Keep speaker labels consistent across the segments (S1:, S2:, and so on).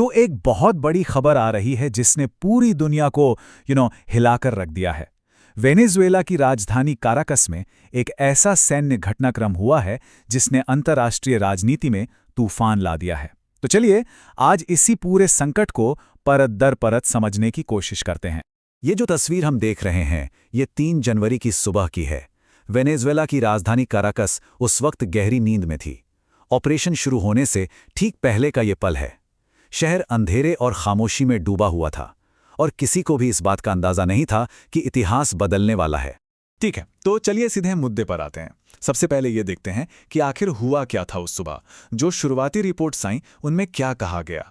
S1: तो एक बहुत बड़ी खबर आ रही है जिसने पूरी दुनिया को हिलाकर रख दिया है। वेनेजुएला की राजधानी काराकस में एक ऐसा सैन्य घटनाक्रम हुआ है जिसने अंतर्राष्ट्रीय राजनीति में तूफान ला दिया है। तो चलिए आज इसी पूरे संकट को परत दर परत समझने की कोशिश करते हैं। ये जो तस्वीर हम देख रहे हैं, ये 3 जनवरी की सुबह की है। वेनेजुएला की राजधानी काराकस उस वक्त गहरी नींद में थी। ऑपरेशन शुरू होने से ठीक पहले का ये पल है। शहर अंधेरे और खामोशी में डूबा हुआ था और किसी को भी इस बात का अंदाजा नहीं था कि इतिहास बदलने वाला है।
S2: ठीक है, तो चलिए सीधे मुद्दे पर आते हैं। सबसे पहले ये देखते हैं कि आखिर हुआ क्या था उस सुबह। जो शुरुआती रिपोर्ट्स आईं उनमें क्या कहा गया।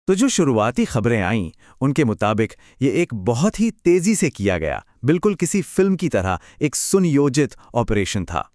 S3: तो जो शुरुआती खबरें आईं उनके मुताबिक ये एक बहुत ही तेजी से किया गया, बिल्कुल किसी फिल्म की तरह एक सुनियोजित ऑपरेशन था।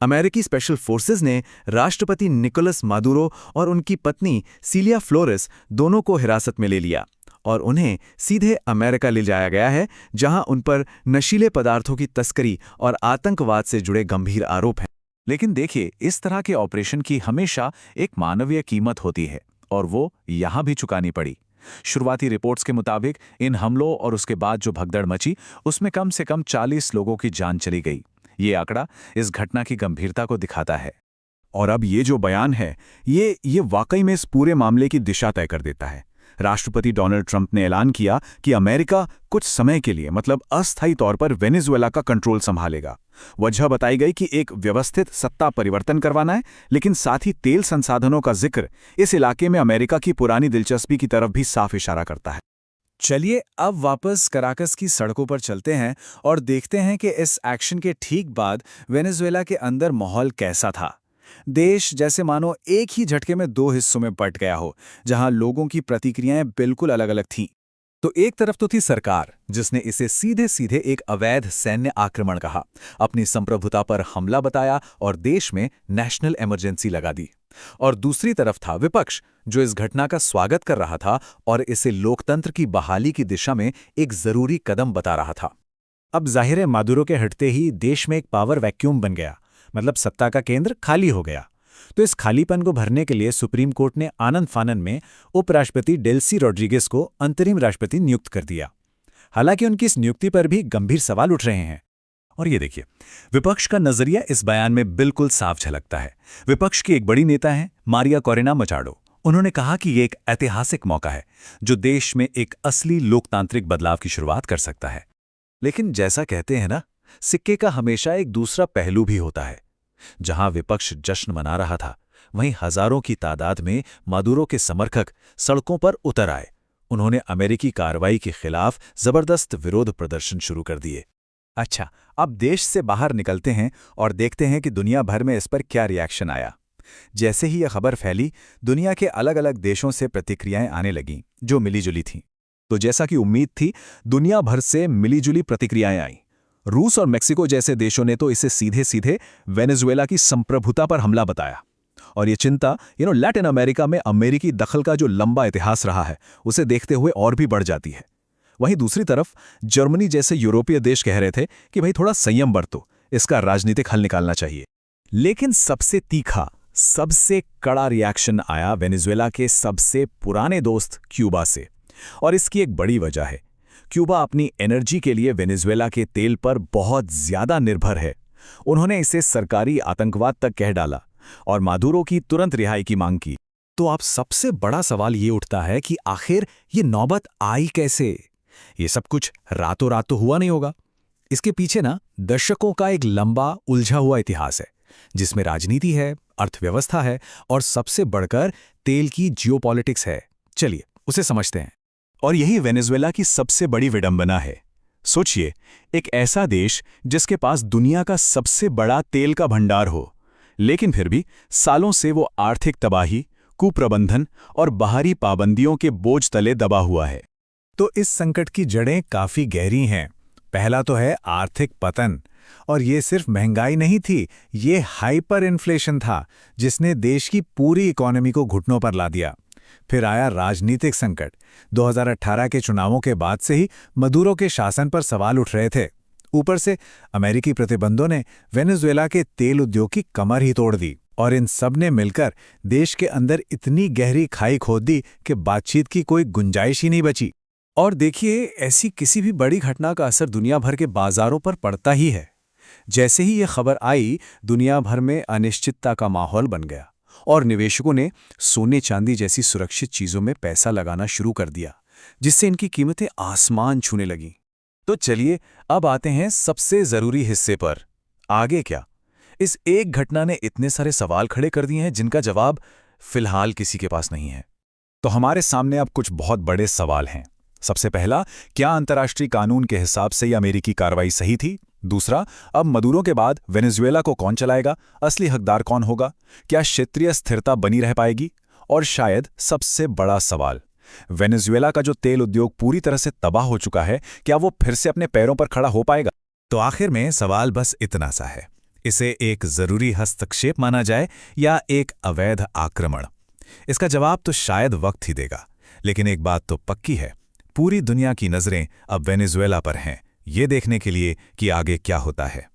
S3: अमेरिकी स्पेशल फोर्सेस ने राष्ट्रपति निकोलस मादुरो और उनकी पत्नी सिलिया फ्लोरेस दोनों को हिरासत में ले लिया और उन्हें सीधे अमेरिका ले जाया गया है, जहां उन पर नशीले पदार्थों की तस्करी और आतंकवाद से जुड़े गंभीर आरोप हैं।
S1: लेकिन देखिए, इस तरह के ऑपरेशन की हमेशा एक मानवीय कीमत होती है और वो यहां भी चुकानी पड़ी। शुरुआती रिपोर्ट्स के मुताबिक इन हमलों और उसके बाद जो भगदड़ मची, उसमें कम से कम 40 लोगों की जान चली गई। ये आंकड़ा इस घटना की गंभीरता को दिखाता है।
S4: और अब ये जो बयान है, ये वाकई में इस पूरे मामले की दिशा तय कर देता है। राष्ट्रपति डोनाल्ड ट्रंप ने ऐलान किया कि अमेरिका कुछ समय के लिए, मतलब अस्थायी तौर पर, वेनेजुएला का कंट्रोल संभालेगा। वजह बताई गई कि एक व्यवस्थित सत्ता परिवर्तन करवाना है, लेकिन साथ ही तेल संसाधनों का जिक्र इस इलाके में अमेरिका की पुरानी दिलचस्पी की तरफ भी साफ इशारा करता है।
S1: चलिए अब वापस कराकस की सड़कों पर चलते हैं और देखते हैं कि इस एक्शन के ठीक बाद वेनेजुएला के अंदर माहौल कैसा था। देश जैसे मानो एक ही झटके में 2 हिस्सों में बंट गया हो, जहां लोगों की प्रतिक्रियाएं बिल्कुल अलग अलग थीं। तो एक तरफ तो थी सरकार, जिसने इसे सीधे सीधे एक अवैध सैन्य आक्रमण कहा, अपनी संप्रभुता पर हमला बताया और देश में नेशनल इमरजेंसी लगा दी। और दूसरी तरफ था विपक्ष, जो इस घटना का स्वागत कर रहा था और इसे लोकतंत्र की बहाली की दिशा में एक जरूरी कदम बता रहा था। अब जाहिर है, मादुरो के हटते ही देश में एक पावर वैक्यूम बन गया, मतलब सत्ता का केंद्र खाली हो गया। तो इस खालीपन को भरने के लिए सुप्रीम कोर्ट ने आनंद फानन में उपराष्ट्रपति डेल्सी रॉड्रिगेज को अंतरिम राष्ट्रपति नियुक्त कर दिया। हालांकि उनकी इस नियुक्ति पर भी गंभीर सवाल उठ रहे हैं। और ये देखिए, विपक्ष का नजरिया इस बयान में बिल्कुल साफ झलकता है। विपक्ष की एक बड़ी नेता है मारिया कोरेना मचाडो। उन्होंने कहा कि ये एक ऐतिहासिक मौका है जो देश में एक असली लोकतांत्रिक बदलाव की शुरुआत कर सकता है। लेकिन जैसा कहते हैं ना, सिक्के का हमेशा एक दूसरा पहलू भी होता है। जहां विपक्ष जश्न मना रहा था, वहीं हजारों की तादाद में मादुरो के समर्थक सड़कों पर उतर आए। उन्होंने अमेरिकी कार्रवाई के खिलाफ जबरदस्त विरोध प्रदर्शन शुरू कर दिए। अच्छा, अब देश से बाहर निकलते हैं और देखते हैं कि दुनिया भर में इस पर क्या रिएक्शन आया। जैसे ही यह खबर फैली, दुनिया के अलग अलग देशों से प्रतिक्रियाएं आने लगीं, जो मिलीजुली थीं। तो जैसा कि उम्मीद थी, दुनिया भर से मिलीजुली प्रतिक्रियाएं आईं। रूस और मेक्सिको जैसे देशों ने तो इसे सीधे सीधे वेनेजुएला की संप्रभुता पर हमला बताया। और ये चिंता लैटिन अमेरिका में अमेरिकी दखल का जो लंबा इतिहास रहा है, उसे देखते हुए और भी बढ़ जाती है। वहीं दूसरी तरफ जर्मनी जैसे यूरोपीय देश कह रहे थे कि भाई थोड़ा संयम बरतो, इसका राजनीतिक हल निकालना चाहिए। लेकिन सबसे तीखा, सबसे कड़ा रिएक्शन आया वेनेजुएला के सबसे पुराने दोस्त क्यूबा से। और इसकी एक बड़ी वजह है, क्यूबा अपनी एनर्जी के लिए वेनेजुएला के तेल पर बहुत ज्यादा निर्भर है। उन्होंने इसे सरकारी आतंकवाद तक कह डाला और मादुरो की तुरंत रिहाई की मांग की। तो अब सबसे बड़ा सवाल ये उठता है कि आखिर ये नौबत आई कैसे? ये सब कुछ रातों रात तो हुआ नहीं होगा। इसके पीछे ना दशकों का एक लंबा उलझा हुआ इतिहास है, जिसमें राजनीति है, अर्थव्यवस्था है और सबसे बढ़कर तेल की जियोपॉलिटिक्स है। चलिए उसे समझते हैं।
S4: और यही वेनेजुएला की सबसे बड़ी विडंबना है। सोचिए, एक ऐसा देश जिसके पास दुनिया का सबसे बड़ा तेल का भंडार हो, लेकिन फिर भी सालों से वो आर्थिक तबाही, कुप्रबंधन और बाहरी पाबंदियों के बोझ तले दबा हुआ है।
S1: तो इस संकट की जड़ें काफी गहरी हैं। पहला तो है आर्थिक पतन, और ये सिर्फ महंगाई नहीं थी, ये हाइपर इन्फ्लेशन था जिसने देश की पूरी इकोनॉमी को घुटनों पर ला दिया। फिर आया राजनीतिक संकट। 2018 के चुनावों के बाद से ही मदुरो के शासन पर सवाल उठ रहे थे। ऊपर से अमेरिकी प्रतिबंधों ने वेनेजुएला के तेल उद्योग की कमर ही तोड़ दी।
S4: और इन सब ने मिलकर देश के अंदर इतनी गहरी खाई खोद दी कि बातचीत की कोई गुंजाइश ही नहीं बची।
S1: और देखिए, ऐसी किसी भी बड़ी घटना का असर दुनिया भर के बाजारों पर पड़ता ही है। जैसे ही ये खबर आई, दुनिया भर में अनिश्चितता का माहौल बन गया और निवेशकों ने सोने चांदी जैसी सुरक्षित चीजों में पैसा लगाना शुरू कर दिया, जिससे इनकी कीमतें आसमान छूने लगीं।
S2: तो चलिए अब आते हैं सबसे जरूरी हिस्से पर। आगे क्या? इस एक घटना ने इतने सारे सवाल खड़े कर दिए हैं जिनका जवाब फिलहाल किसी के पास नहीं है।
S4: तो हमारे सामने अब कुछ बहुत बड़े सवाल हैं। सबसे पहला, क्या अंतर्राष्ट्रीय कानून के हिसाब से ये अमेरिकी कार्रवाई सही थी? दूसरा, अब मदुरो के बाद वेनेजुएला को कौन चलाएगा? असली हकदार कौन होगा? क्या क्षेत्रीय स्थिरता बनी रह पाएगी? और शायद सबसे बड़ा सवाल, वेनेजुएला का जो तेल उद्योग पूरी तरह से तबाह हो चुका है, क्या वो फिर से अपने पैरों पर खड़ा हो पाएगा?
S2: तो आखिर में सवाल बस इतना सा है, इसे एक जरूरी हस्तक्षेप माना जाए या एक अवैध आक्रमण? इसका जवाब तो शायद वक्त ही देगा, लेकिन एक बात तो पक्की है, पूरी दुनिया की नजरें अब वेनेजुएला पर हैं, ये देखने के लिए कि आगे क्या होता है।